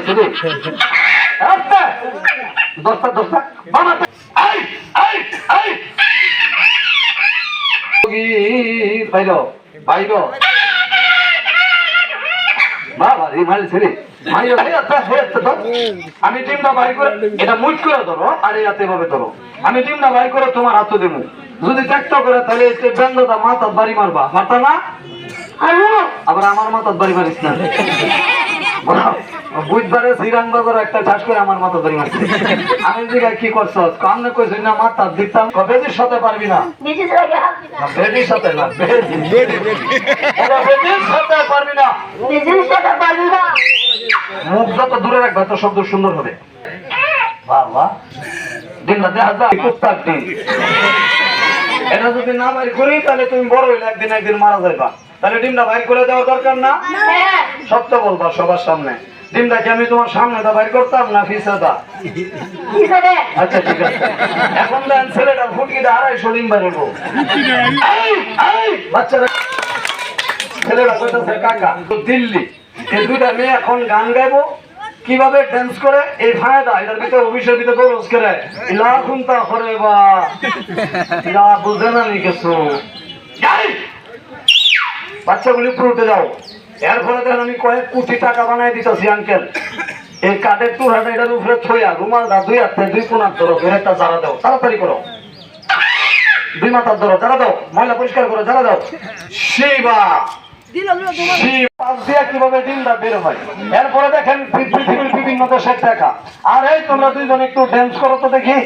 বানাইছে রে দশটা দশটা বানাতে বাইরো বাইরো বাবা রে মারছে রে আমি টিমটা বাইর করে এটা মুট করে ধরো আর এতে ভাবে ধরো আমি টিমটা বাইর করে তোমার হাতে দেবো যদি ত্যাক্ত করে তাহলে বেন্দটা মাথার বাড়ি মারবা মারতা না আবার আমার মাথার বাড়ি মারিস না বুধবারে শ্রীরাম বাজার একটা ঠাস করে আমার মাথা বাড়ি মারছে আমি জিজ্ঞাসা কি করছো কামনে কইছি না মাথা দিতাম বেদির সাথে পারবি না বেদির সাথে না বেদির সাথে পারবি না মুখ যত দূরে রাখবে তো শব্দ সুন্দর হবে বাবা দিনটা দেখা যায় কুত্তার দিন এটা যদি না বাইর করি তাহলে তুমি বড় হইলে একদিন মারা যাইবা তাহলে ডিমটা বাইর করে দেওয়ার দরকার না সত্য বলবা সবার সামনে ডিমটা কি আমি তোমার সামনে দা বাইর করতাম না ফিসাদা আচ্ছা ঠিক আছে এখন দেন ছেলেটার ফুটকিটা 250 ডিম বাইর হবো বাচ্চারা ছেলেটা কইতাছে কাকা তো দিল্লি এই দুইটা মেয়ে এখন গান গাইবো কিভাবে ডান্স করে এই ফায়দা এটার ভিতরে অভিষেক ভিতরে খরচ করে ইলা খুনতা করে বা ইলা বুঝে না নি কিছু বাচ্চাগুলি উপরে উঠে যাও এর ফলে দেখেন আমি কয়েক কোটি টাকা বানাই দিতেছি আঙ্কেল এই কাঠের টুকরাটা এটার উপরে থইয়া রুমালটা 2 হাত থেকে 2 কোণার ধরো একটা জ্বালা দাও তাড়াতাড়ি করো 2 মাথার ধরো জ্বালা দাও ময়লা পরিষ্কার করো জ্বালা দাও শিবা কিভাবে ডিমটা বের হয় এরপরে দেখেন পৃথিবীর বিভিন্ন দেশের দেখা আর এই তোমরা দুইজন একটু ড্যান্স করো তো দেখি